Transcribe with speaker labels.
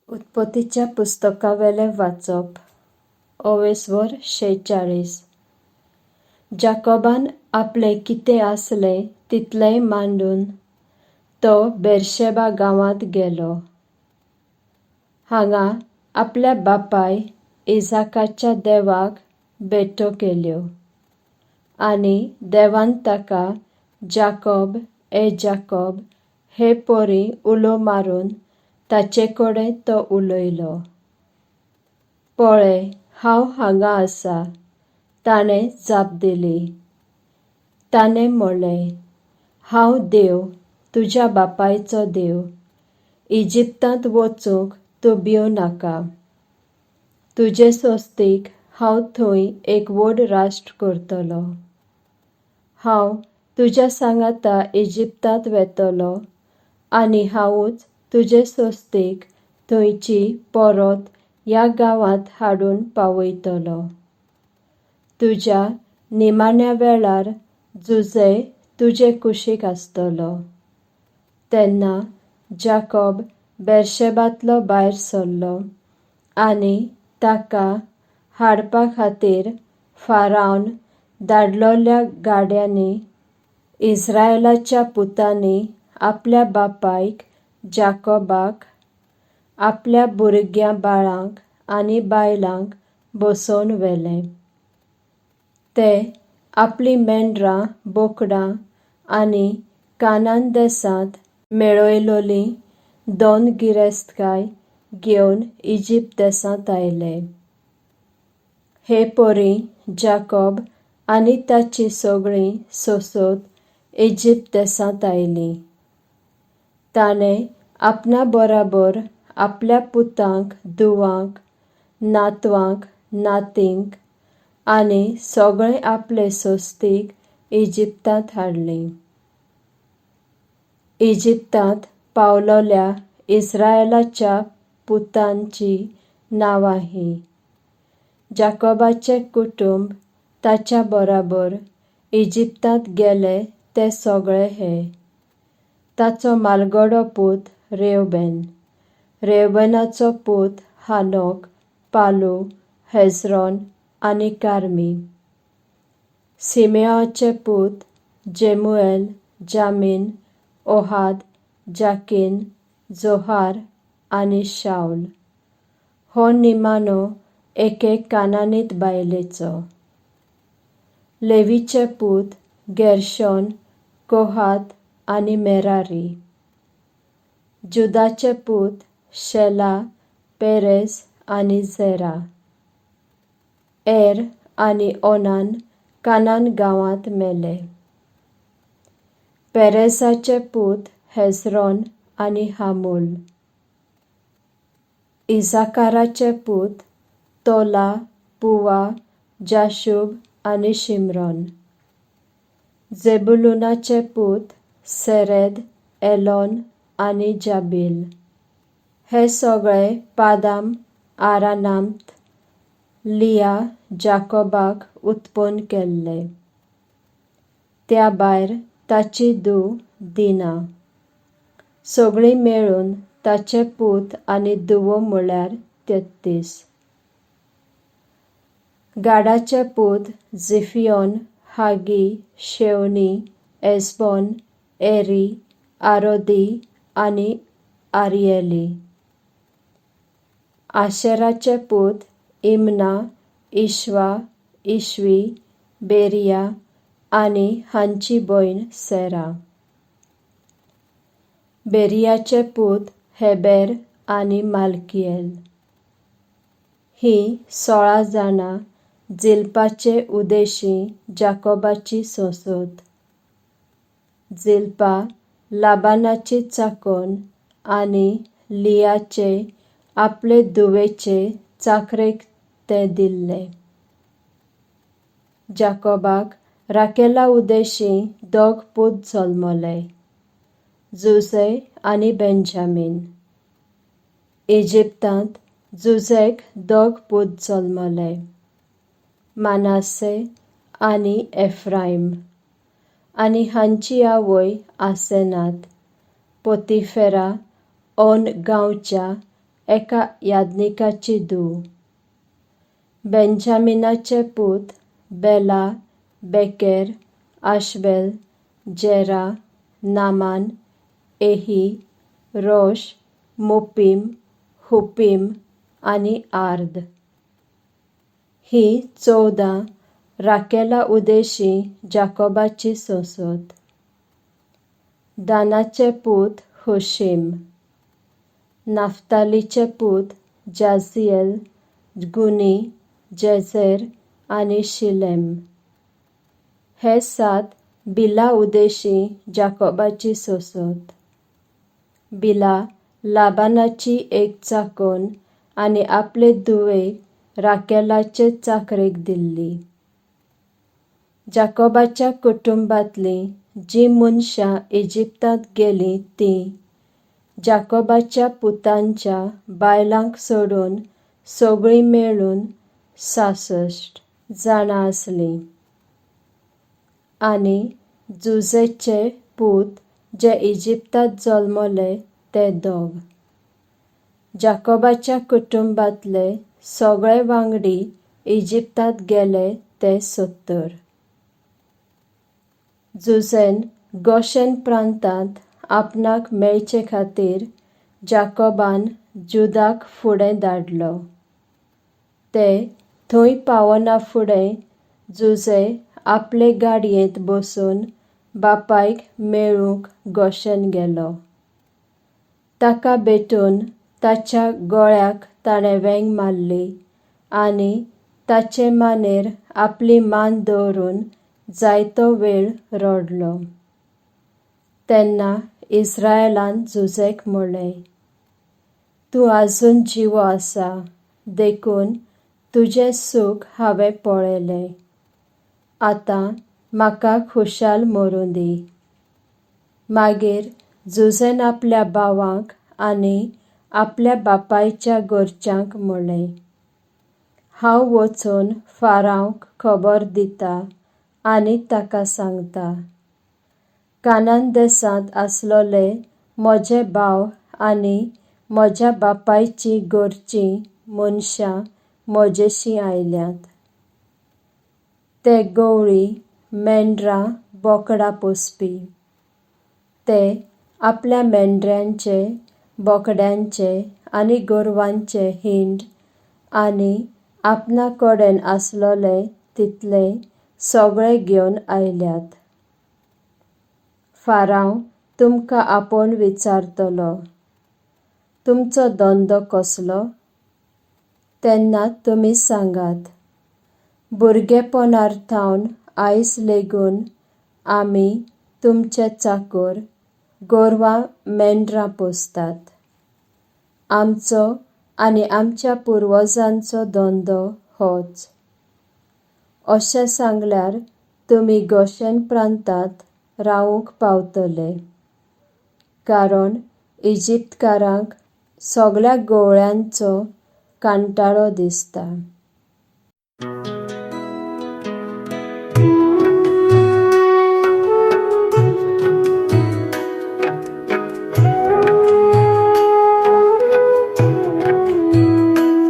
Speaker 1: उत्पत्तीच्या पुस्तकावेलें वाचप. 46. जाकोबान आपलें कितें आसलें तितलेंय मांडून तो बेर्शेबा गांवांत गेलो. हांगा आपल्या बापाय इसाकाच्या देवाक भेटो केल्यो आनी देवान ताका जाकोब जाकोब हे पोरी उलो मारून ताचे कडेन तो उलयलो. पळय, हांव हांगा आसा, ताणें जाप दिली. ताणें म्हणलें, हांव देव, तुज्या बापायचो देव. इजिप्तांत वचूंक तूं भिवू नाका. तुजे सोस्तीक हांव थंय एक व्हड राष्ट्र करतलो. हांव तुज्या सांगाता इजिप्तांत वेतलो आनी हांवूच तुजे सोस्तीक थंयची परत ह्या गांवांत हाडून पावयतलो. तुज्या निमाण्या वेळार जुझे तुजे कुशीक आसतलो. तेन्ना जाकोब बेर्शेबांतलो भायर सरलो आनी ताका हाडपा खातीर फारावन धाडलोल्या गाड्यांनी इस्रायेलाच्या पुतांनी आपल्या बापायक जाकोबाक आपल्या भुरग्यां बाळांक आनी बायलांक बसोवन व्हेलें. ते आपलीं मेंढरां बोकडां आनी कानान देसांत मेळयलोलीं 2 गिरेस्तकाय घेवन इजिप्त देसांत आयले. हे पोरी जाकोब आनी ताची सगळीं सोसोत इजिप्त देसांत आयलीं. ताणें आपणा बराबर आपल्या पुतांक धुवांक नातवांक नातींक आनी सगळें आपलें सोस्तीक इजिप्तांत हाडलीं. इजिप्तांत पावलोल्या इस्रायेलाच्या पुतांचीं नांवां हीं. जाकोबाचें कुटूंब ताच्या बराबर इजिप्तांत गेले ते सगळे हे. ताचो मालगडो पूत रेउबेन. रेउबेनाचो पूत हानोक, पालू, हेस्रोन आनी कार्मी. सिमेओनाचे पूत जेमुएल, जामीन, ओहाद, जाकीन, जोहार आनी शाऊल. हो निमाणो एके कानानीत बायलेचो. लेवीचे पूत गेर्शोन, कोहात आनी मेरारी. जुदाचे पूत शेला, पेरेस आनी झेरा. आनी ओनान कानान गांवांत मेले. पेरेसाचे पूत हेस्रोन आनी हामूल. इसाकाराचे पूत तोला, पुवा, जाशूब आनी शिम्रोन. जेबुलूनाचे पूत सेरेद, एलोन आनी जाबील. हे सगळे पादाम आरानांत लिया जाकोबाक उत्पन्न केल्ले. त्या भायर ताची धूव दिना. सगळीं मेळून ताचे पूत आनी धुवो म्हळ्यार 33. गाडाचे पूत जिफियोन, हागी, शेवनी, एसबोन, एरी, आरोदी आनी आरिएली. आशेराचे पूत इमना, इश्वा, इश्वी, बेरिया आनी हांची भयण सेरा. बेरियाचे पूत हेबेर आनी माल्किएल. हीं 16 जाणां जिल्पाचे उदेशीं जाकोबाची सोसोत. जिल्पा लाबानाची चाकोन आनी लियाचे आपले धुवेचे चाकरेक तें दिल्लें. जाकोबाक राकेला उदेशीं 2 पूत जल्मले, जुझे आनी बेंजामीन. इजिप्तांत जुझेक 2 पूत जल्मले, मानासे आनी एफ्राईम. आनी हांची आवय आसेनात, पोतिफेरा ओन गांवच्या एका याज्ञिकाची धूव. बेंजामिनाचे पूत बेला, बेकेर, आशबेल, जेरा, नामान, एही, रोश, मुपीम, हुपीम आणि आर्द. ही 14 राकेला उदेशी जाकोबाची सोसत. दानाचे पूत हुशीम. नाफ्तालीचे पूत जाझिएल, गुनी, जेझेर आणि शिलेम. हे 7 बिला उदेशी जाकोबाची सोसत. बिला लाबानाची एक चाकोन आणि आपले धुवेक राकेलाचे चाकरेक दिल्ली. जाकोबाच्या कुटुंबातली जी मनशां इजिप्तांत गेली ती जाकोबाच्या पुतांच्या बायलांक सोडून सगळीं मेळून 66 जाणां आसलीं. आणि जुजेचे पूत जे इजिप्तांत जल्मले ते 2. जाकोबाच्या कुटुंबातले सगळे वांगडी इजिप्तांत गेले ते 70. जुजेन गोशेन प्रांतांत आपणाक मेळचे खातीर जाकोबान जुदाक फुडें धाडलो. ते थंय पावना फुडें जुजे आपले गाडयेंत बसून बापायक मेळूंक गोशेन गेलो. ताका भेटून ताच्या गळ्याक ताणें वेंग मारली आनी ताचे मानेर आपली मान दवरून जायतो वेळ रडलो. तेन्ना इस्रायेलान जुजेक म्हणलें, "तूं आजून जिवो आसा, देखून तुजें सूख हांवें पळयलें. आतां म्हाका खुशाल मरूं दी." मागीर जुजेन आपल्या भावांक आनी आपल्या बापायच्या घरच्यांक म्हणलें, "हांव वचून फारावक खबर दितां आनी ताका सांगतां, कानान देसांत आसलोले म्हजे भाव आनी म्हज्या बापायचीं घरचीं मनशां म्हजेशीं आयल्यात. ते गवळी, मेंढरां, बोकडां पोसपी. ते आपल्या मेंढऱ्यांचे, बोकड्यांचे आनी गोरवांचे हिंड आनी आपणा कडेन आसलोले तितले सगळे घेवन आयल्यात. फाराव तुमकां आपोवन विचारतलो, तुमचो धंदो कसलो? तेन्ना तुमी सांगात, भुरगेपणारथावन आयज लेगून आमी तुमचे चाकर गोरवां मेंढरां पोसतात. आमचो आनी आमच्या पुर्वजांचो धंदो होच. अशें सांगल्यार तुमी गोशेन प्रांतांत रावूंक पावतले, कारण इजिप्तकारांक सगळ्या गवळ्यांचो कांटाळो दिसता.